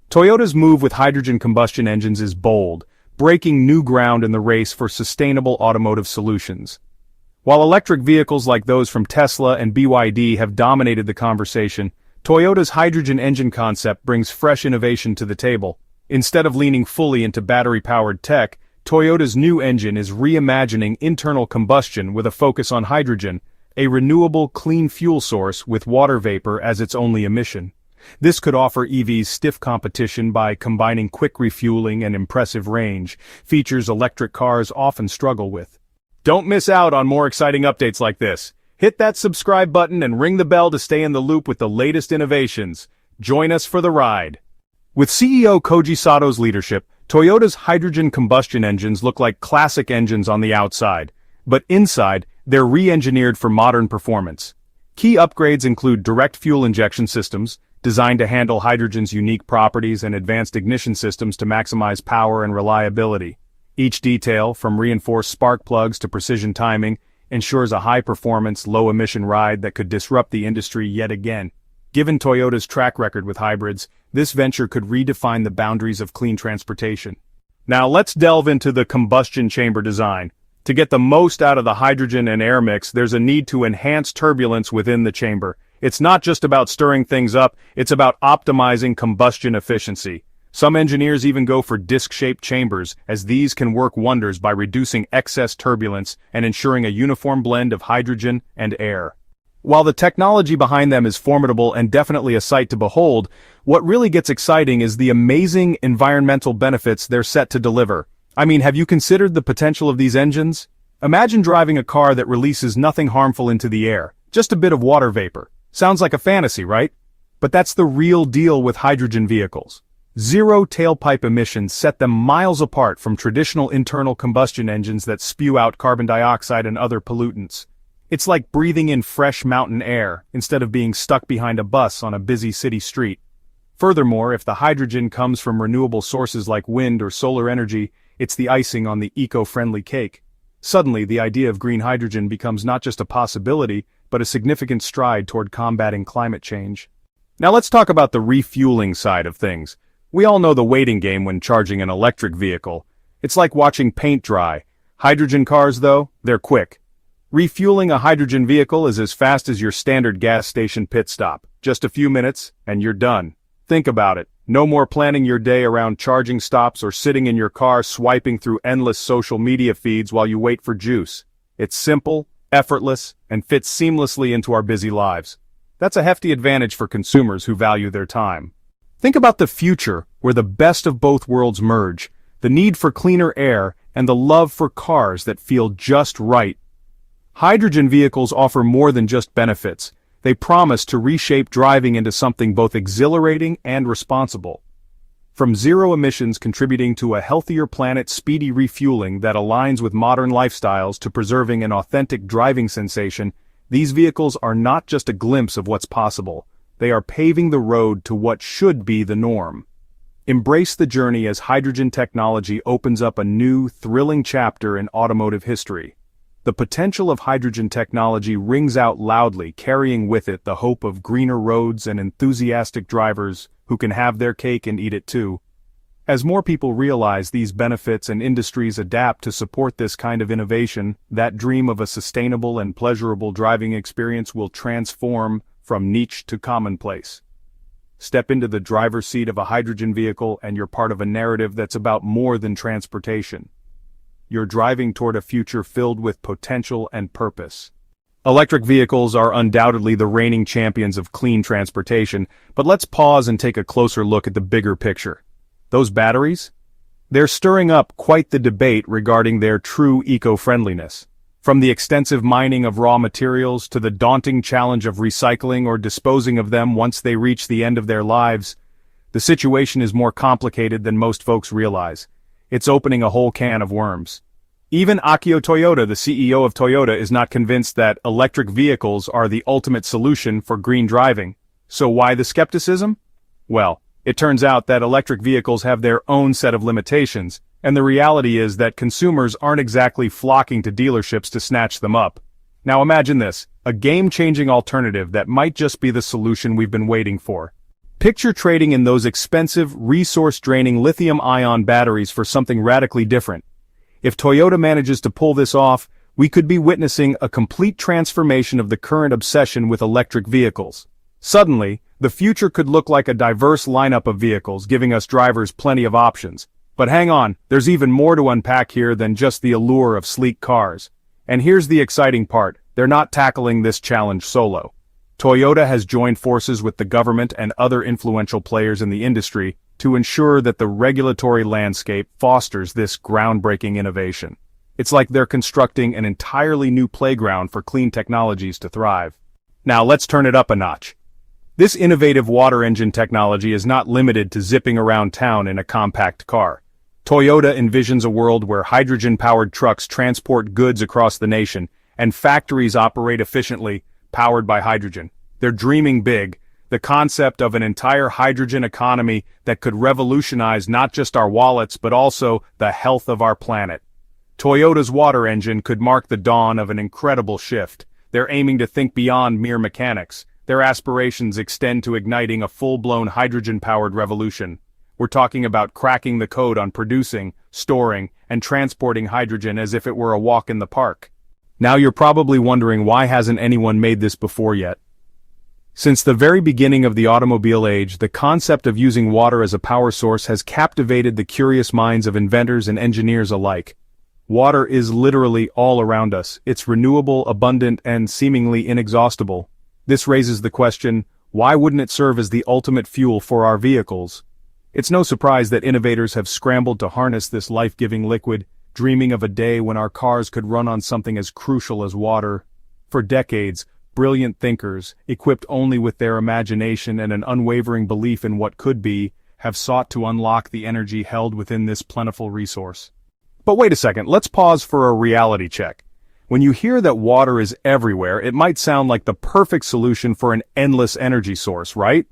Toyota's move with hydrogen combustion engines is bold, breaking new ground in the race for sustainable automotive solutions. While electric vehicles like those from Tesla and BYD have dominated the conversation, Toyota's hydrogen engine concept brings fresh innovation to the table. Instead of leaning fully into battery-powered tech, Toyota's new engine is reimagining internal combustion with a focus on hydrogen, a renewable, clean fuel source with water vapor as its only emission. This could offer EVs stiff competition by combining quick refueling and impressive range, features electric cars often struggle with. Don't miss out on more exciting updates like this. Hit that subscribe button and ring the bell to stay in the loop with the latest innovations. Join us for the ride. With CEO Koji Sato's leadership, Toyota's hydrogen combustion engines look like classic engines on the outside, but inside, they're re-engineered for modern performance. Key upgrades include direct fuel injection systems, designed to handle hydrogen's unique properties, and advanced ignition systems to maximize power and reliability. Each detail, from reinforced spark plugs to precision timing, ensures a high-performance, low-emission ride that could disrupt the industry yet again. Given Toyota's track record with hybrids, this venture could redefine the boundaries of clean transportation. Now let's delve into the combustion chamber design. To get the most out of the hydrogen and air mix, there's a need to enhance turbulence within the chamber. It's not just about stirring things up, it's about optimizing combustion efficiency. Some engineers even go for disc-shaped chambers, as these can work wonders by reducing excess turbulence and ensuring a uniform blend of hydrogen and air. While the technology behind them is formidable and definitely a sight to behold, what really gets exciting is the amazing environmental benefits they're set to deliver. I mean, have you considered the potential of these engines? Imagine driving a car that releases nothing harmful into the air, just a bit of water vapor. Sounds like a fantasy, right? But that's the real deal with hydrogen vehicles. Zero tailpipe emissions set them miles apart from traditional internal combustion engines that spew out carbon dioxide and other pollutants. It's like breathing in fresh mountain air, instead of being stuck behind a bus on a busy city street. Furthermore, if the hydrogen comes from renewable sources like wind or solar energy, it's the icing on the eco-friendly cake. Suddenly, the idea of green hydrogen becomes not just a possibility, but a significant stride toward combating climate change. Now let's talk about the refueling side of things. We all know the waiting game when charging an electric vehicle. It's like watching paint dry. Hydrogen cars, though, they're quick. Refueling a hydrogen vehicle is as fast as your standard gas station pit stop. Just a few minutes, and you're done. Think about it. No more planning your day around charging stops or sitting in your car swiping through endless social media feeds while you wait for juice. It's simple, effortless, and fits seamlessly into our busy lives. That's a hefty advantage for consumers who value their time. Think about the future, where the best of both worlds merge, the need for cleaner air and the love for cars that feel just right. Hydrogen vehicles offer more than just benefits. They promise to reshape driving into something both exhilarating and responsible. From zero emissions contributing to a healthier planet, speedy refueling that aligns with modern lifestyles, to preserving an authentic driving sensation, these vehicles are not just a glimpse of what's possible. They are paving the road to what should be the norm. Embrace the journey as hydrogen technology opens up a new, thrilling chapter in automotive history. The potential of hydrogen technology rings out loudly, carrying with it the hope of greener roads and enthusiastic drivers who can have their cake and eat it too. As more people realize these benefits and industries adapt to support this kind of innovation, that dream of a sustainable and pleasurable driving experience will transform from niche to commonplace. Step into the driver's seat of a hydrogen vehicle and you're part of a narrative that's about more than transportation. You're driving toward a future filled with potential and purpose. Electric vehicles are undoubtedly the reigning champions of clean transportation, but let's pause and take a closer look at the bigger picture. Those batteries? They're stirring up quite the debate regarding their true eco-friendliness. From the extensive mining of raw materials to the daunting challenge of recycling or disposing of them once they reach the end of their lives, the situation is more complicated than most folks realize. It's opening a whole can of worms. Even Akio Toyoda, the CEO of Toyota, is not convinced that electric vehicles are the ultimate solution for green driving. So why the skepticism? Well, it turns out that electric vehicles have their own set of limitations, and the reality is that consumers aren't exactly flocking to dealerships to snatch them up. Now imagine this, a game-changing alternative that might just be the solution we've been waiting for. Picture trading in those expensive, resource-draining lithium-ion batteries for something radically different. If Toyota manages to pull this off, we could be witnessing a complete transformation of the current obsession with electric vehicles. Suddenly, the future could look like a diverse lineup of vehicles, giving us drivers plenty of options. But hang on, there's even more to unpack here than just the allure of sleek cars. And here's the exciting part, they're not tackling this challenge solo. Toyota has joined forces with the government and other influential players in the industry to ensure that the regulatory landscape fosters this groundbreaking innovation. It's like they're constructing an entirely new playground for clean technologies to thrive. Now let's turn it up a notch. This innovative water engine technology is not limited to zipping around town in a compact car. Toyota envisions a world where hydrogen-powered trucks transport goods across the nation, and factories operate efficiently, powered by hydrogen. They're dreaming big, the concept of an entire hydrogen economy that could revolutionize not just our wallets but also the health of our planet. Toyota's water engine could mark the dawn of an incredible shift. They're aiming to think beyond mere mechanics. Their aspirations extend to igniting a full-blown hydrogen-powered revolution. We're talking about cracking the code on producing, storing, and transporting hydrogen as if it were a walk in the park. Now you're probably wondering, why hasn't anyone made this before yet? Since the very beginning of the automobile age, the concept of using water as a power source has captivated the curious minds of inventors and engineers alike. Water is literally all around us. It's renewable, abundant, and seemingly inexhaustible. This raises the question, why wouldn't it serve as the ultimate fuel for our vehicles? It's no surprise that innovators have scrambled to harness this life-giving liquid, dreaming of a day when our cars could run on something as crucial as water. For decades, brilliant thinkers, equipped only with their imagination and an unwavering belief in what could be, have sought to unlock the energy held within this plentiful resource. But wait a second, let's pause for a reality check. When you hear that water is everywhere, it might sound like the perfect solution for an endless energy source, right?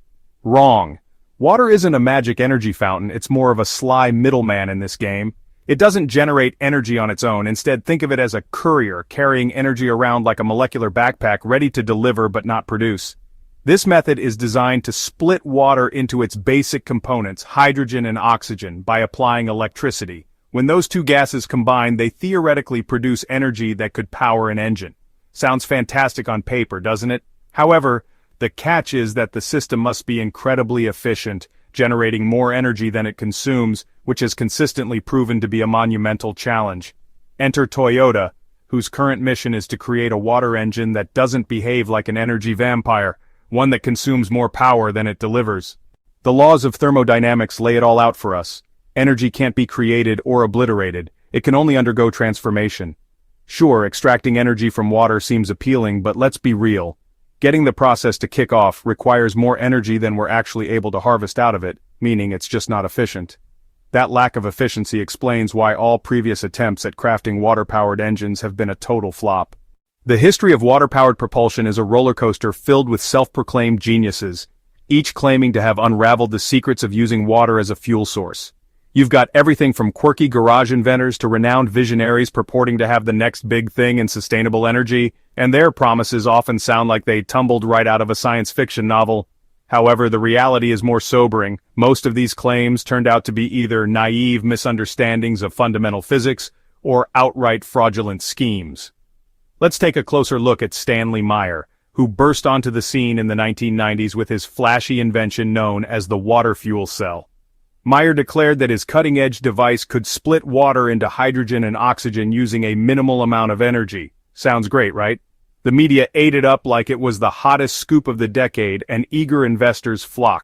Wrong. Water isn't a magic energy fountain, it's more of a sly middleman in this game. It doesn't generate energy on its own. Instead, think of it as a courier carrying energy around like a molecular backpack, ready to deliver but not produce. This method is designed to split water into its basic components, hydrogen and oxygen, by applying electricity. When those two gases combine, they theoretically produce energy that could power an engine. Sounds fantastic on paper, doesn't it? However, the catch is that the system must be incredibly efficient, generating more energy than it consumes, which has consistently proven to be a monumental challenge. Enter Toyota, whose current mission is to create a water engine that doesn't behave like an energy vampire, one that consumes more power than it delivers. The laws of thermodynamics lay it all out for us. Energy can't be created or obliterated, it can only undergo transformation. Sure, extracting energy from water seems appealing, but let's be real. Getting the process to kick off requires more energy than we're actually able to harvest out of it, meaning it's just not efficient. That lack of efficiency explains why all previous attempts at crafting water-powered engines have been a total flop. The history of water-powered propulsion is a roller coaster filled with self-proclaimed geniuses, each claiming to have unraveled the secrets of using water as a fuel source. You've got everything from quirky garage inventors to renowned visionaries purporting to have the next big thing in sustainable energy, and their promises often sound like they tumbled right out of a science fiction novel. However, the reality is more sobering. Most of these claims turned out to be either naive misunderstandings of fundamental physics or outright fraudulent schemes. Let's take a closer look at Stanley Meyer, who burst onto the scene in the 1990s with his flashy invention known as the water fuel cell. Meyer declared that his cutting-edge device could split water into hydrogen and oxygen using a minimal amount of energy. Sounds great, right? The media ate it up like it was the hottest scoop of the decade, and eager investors flocked.